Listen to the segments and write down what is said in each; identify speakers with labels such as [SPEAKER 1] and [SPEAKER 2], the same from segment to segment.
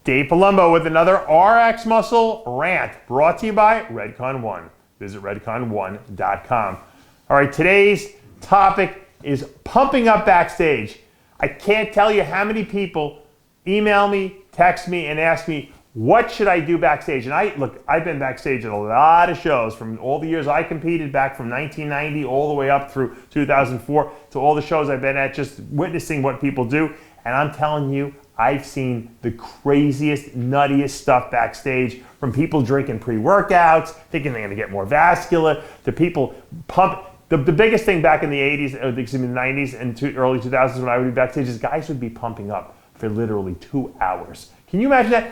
[SPEAKER 1] Dave Palumbo with another RX Muscle Rant brought to you by Redcon One. Visit redcon1.com. All right, today's topic is pumping up backstage. I can't tell you how many people email me, text me, and ask me, what should I do backstage? And I've been backstage at a lot of shows from all the years I competed back from 1990 all the way up through 2004 to all the shows I've been at, just witnessing what people do. And I'm telling you, I've seen the craziest, nuttiest stuff backstage, from people drinking pre-workouts, thinking they're gonna get more vascular, to people pump. The biggest thing back in the 80s, or the 90s and early 2000s when I would be backstage is guys would be pumping up for literally 2 hours. Can you imagine that?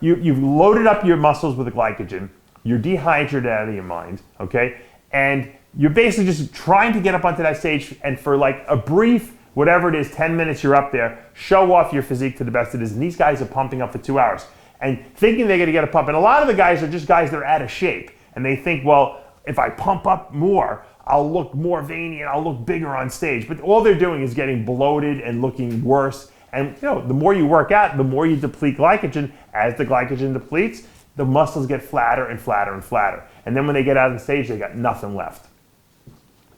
[SPEAKER 1] You've loaded up your muscles with glycogen, you're dehydrated out of your mind, okay? And you're basically just trying to get up onto that stage, and for like a brief, whatever it is, 10 minutes you're up there, show off your physique to the best it is. And these guys are pumping up for 2 hours and thinking they're gonna get a pump. And a lot of the guys are just guys that are out of shape. And they think, well, if I pump up more, I'll look more veiny and I'll look bigger on stage. But all they're doing is getting bloated and looking worse. And you know, the more you work out, the more you deplete glycogen. As the glycogen depletes, the muscles get flatter and flatter and flatter. And then when they get out on stage, they got nothing left.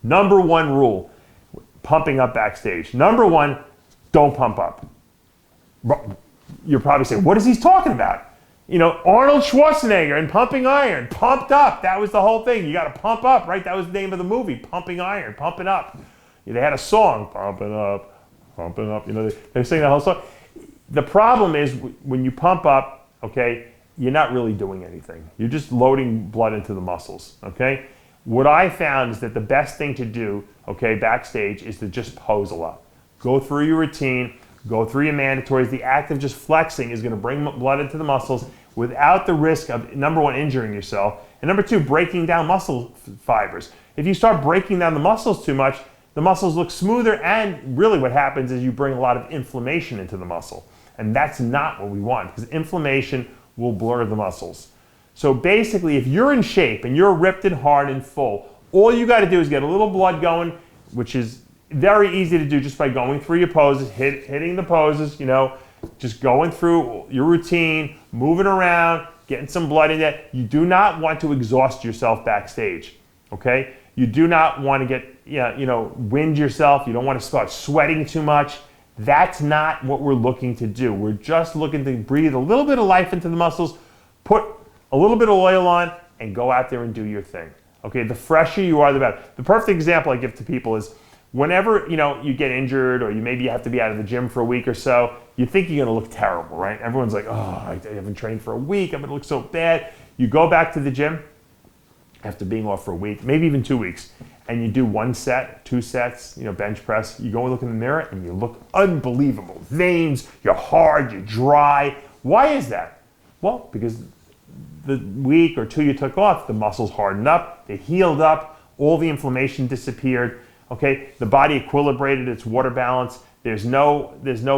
[SPEAKER 1] Number one rule, pumping up backstage. Number one, don't pump up. You're probably saying, what is he talking about? You know, Arnold Schwarzenegger and Pumping Iron, pumped up. That was the whole thing. You got to pump up, right? That was the name of the movie, Pumping Iron, pumping up. They had a song, pumping up, pumping up. You know, they sing that whole song. The problem is when you pump up, okay, you're not really doing anything. You're just loading blood into the muscles, okay? What I found is that the best thing to do, okay, backstage is to just pose a lot. Go through your routine, go through your mandatories. The act of just flexing is going to bring blood into the muscles without the risk of, number one, injuring yourself, and number two, breaking down muscle fibers. If you start breaking down the muscles too much, the muscles look smoother, and really what happens is you bring a lot of inflammation into the muscle. And that's not what we want, because inflammation will blur the muscles. So basically, if you're in shape and you're ripped and hard and full, all you got to do is get a little blood going, which is very easy to do just by going through your poses, hitting the poses, you know, just going through your routine, moving around, getting some blood in there. You do not want to exhaust yourself backstage, okay? You do not want to get, wind yourself. You don't want to start sweating too much. That's not what we're looking to do. We're just looking to breathe a little bit of life into the muscles, put a little bit of oil on, and go out there and do your thing. Okay, the fresher you are, the better. The perfect example I give to people is whenever you get injured, or maybe you have to be out of the gym for a week or so, you think you're gonna look terrible, right? Everyone's like, oh, I haven't trained for a week, I'm gonna look so bad. You go back to the gym after being off for a week, maybe even 2 weeks, and you do 1 set, 2 sets, bench press, you go and look in the mirror and you look unbelievable. Veins, you're hard, you're dry. Why is that? Well, because the week or 2 you took off, the muscles hardened up, they healed up, all the inflammation disappeared, okay? The body equilibrated its water balance, there's no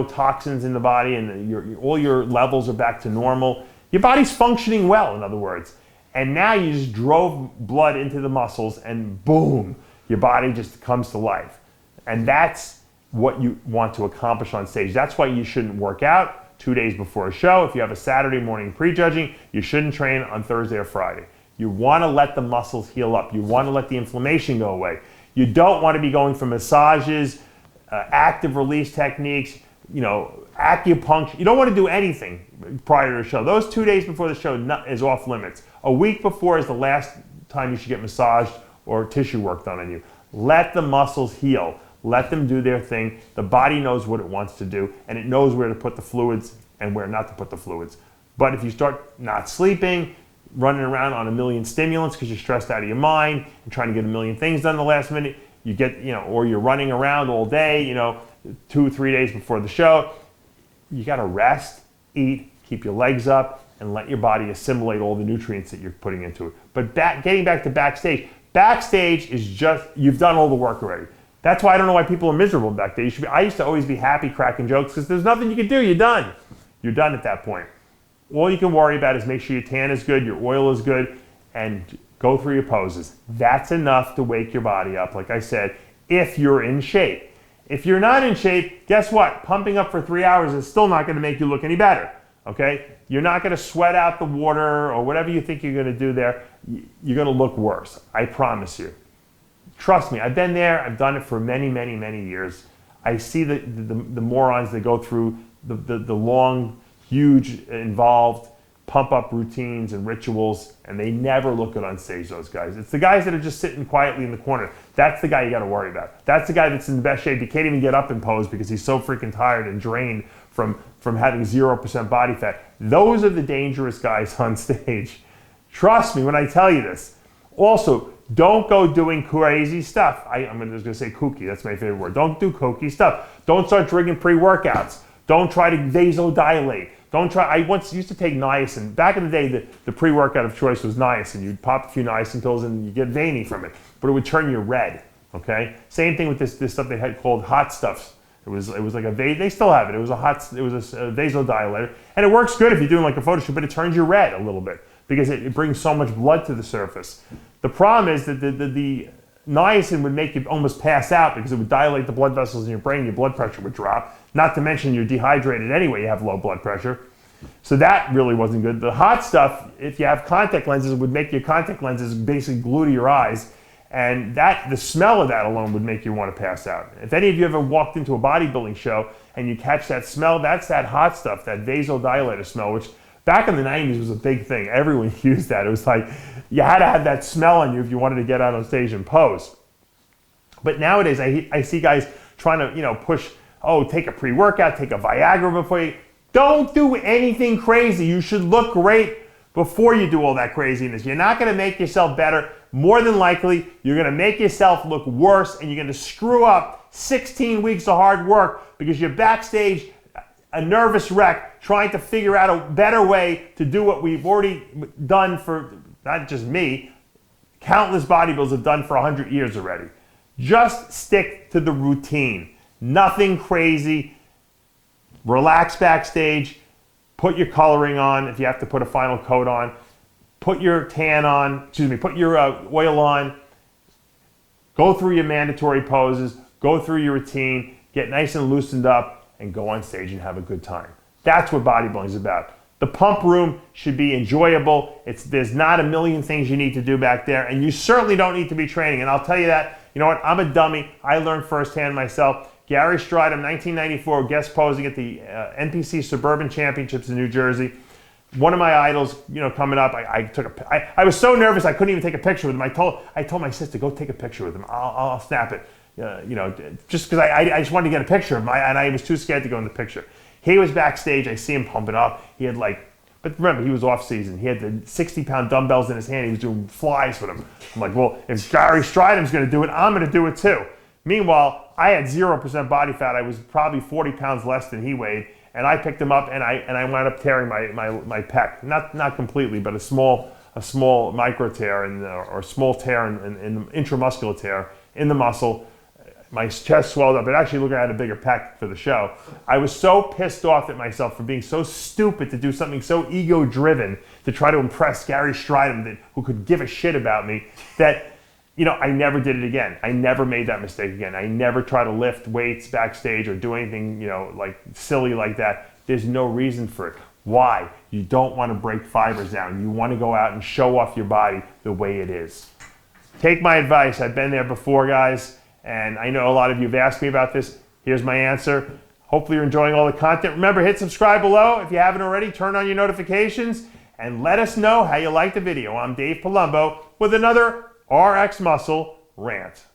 [SPEAKER 1] toxins in the body, and all your levels are back to normal. Your body's functioning well, in other words. And now you just drove blood into the muscles, and boom, your body just comes to life. And that's what you want to accomplish on stage. That's why you shouldn't work out 2 days before a show. If you have a Saturday morning prejudging, you shouldn't train on Thursday or Friday. You want to let the muscles heal up. You want to let the inflammation go away. You don't want to be going for massages, active release techniques, acupuncture. You don't want to do anything prior to the show. Those 2 days before the show is off limits. A week before is the last time you should get massaged or tissue work done on you. Let the muscles heal. Let them do their thing. The body knows what it wants to do, and it knows where to put the fluids and where not to put the fluids. But if you start not sleeping, running around on a million stimulants because you're stressed out of your mind and trying to get a million things done the last minute, you get, or you're running around all day, 2 or 3 days before the show, you got to rest, eat, keep your legs up, and let your body assimilate all the nutrients that you're putting into it. But getting back to backstage is just, you've done all the work already. That's why I don't know why people are miserable back there. I used to always be happy cracking jokes because there's nothing you can do. You're done. You're done at that point. All you can worry about is make sure your tan is good, your oil is good, and go through your poses. That's enough to wake your body up, like I said, if you're in shape. If you're not in shape, guess what? Pumping up for 3 hours is still not going to make you look any better. okay? You're not gonna sweat out the water or whatever you think you're gonna do there. You're gonna look worse, I promise you. Trust me, I've been there, I've done it for many, many, many years. I see the morons that go through the long, huge, involved pump-up routines and rituals, and they never look good on stage, those guys. It's the guys that are just sitting quietly in the corner. That's the guy you gotta worry about. That's the guy that's in the best shape. He can't even get up and pose because he's so freaking tired and drained from having 0% body fat. Those are the dangerous guys on stage. Trust me when I tell you this. Also, don't go doing crazy stuff. I'm just gonna say kooky, that's my favorite word. Don't do kooky stuff. Don't start drinking pre-workouts. Don't try to vasodilate. Don't try, I once used to take niacin. Back in the day, the pre-workout of choice was niacin. You'd pop a few niacin pills and you get veiny from it, but it would turn you red, okay? Same thing with this stuff they had called hot stuffs. It was like they still have it. It was a vasodilator, and it works good if you're doing like a photo shoot, but it turns you red a little bit because it brings so much blood to the surface. The problem is that the niacin would make you almost pass out because it would dilate the blood vessels in your brain, your blood pressure would drop. Not to mention you're dehydrated anyway, you have low blood pressure. So that really wasn't good. The hot stuff, if you have contact lenses, would make your contact lenses basically glue to your eyes. And the smell of that alone would make you want to pass out. If any of you ever walked into a bodybuilding show and you catch that smell, that's that hot stuff, that vasodilator smell, which back in the 90s was a big thing. Everyone used that. It was like you had to have that smell on you if you wanted to get out on stage and pose. But nowadays I see guys trying to push, take a pre-workout, take a Viagra before you. Don't do anything crazy. You should look great before you do all that craziness. You're not going to make yourself better. More than likely, you're going to make yourself look worse, and you're going to screw up 16 weeks of hard work because you're backstage a nervous wreck trying to figure out a better way to do what we've already done for, not just me, countless bodybuilders have done for 100 years already. Just stick to the routine. Nothing crazy. Relax backstage. Put your coloring on if you have to put a final coat on. Put your tan on, put your oil on. Go through your mandatory poses. Go through your routine. Get nice and loosened up and go on stage and have a good time. That's what bodybuilding is about. The pump room should be enjoyable. There's not a million things you need to do back there, and you certainly don't need to be training. And I'll tell you that, you know what, I'm a dummy. I learned firsthand myself. Gary Stridham, 1994, guest posing at the NPC Suburban Championships in New Jersey. One of my idols, coming up, I was so nervous I couldn't even take a picture with him. I told my sister, go take a picture with him. I'll snap it. Just because I just wanted to get a picture of him, and I was too scared to go in the picture. He was backstage. I see him pumping up. He had but remember, he was off season. He had the 60-pound dumbbells in his hand. He was doing flies with them. I'm like, well, if Gary Stridham's going to do it, I'm going to do it too. Meanwhile, I had 0% body fat. I was probably 40 pounds less than he weighed, and I picked him up and I wound up tearing my pec. Not completely, but a small micro tear or small tear in intramuscular tear in the muscle. My chest swelled up. It actually looked like I had a bigger pec for the show. I was so pissed off at myself for being so stupid to do something so ego-driven to try to impress Gary Stridham, who could give a shit about me, that I never did it again. I never made that mistake again. I never try to lift weights backstage or do anything like silly like that. There's no reason for it. Why? You don't want to break fibers down. You want to go out and show off your body the way it is. Take my advice. I've been there before, guys. And I know a lot of you have asked me about this. Here's my answer. Hopefully you're enjoying all the content. Remember, hit subscribe below if you haven't already. Turn on your notifications and let us know how you like the video. I'm Dave Palumbo with another RX Muscle Rant.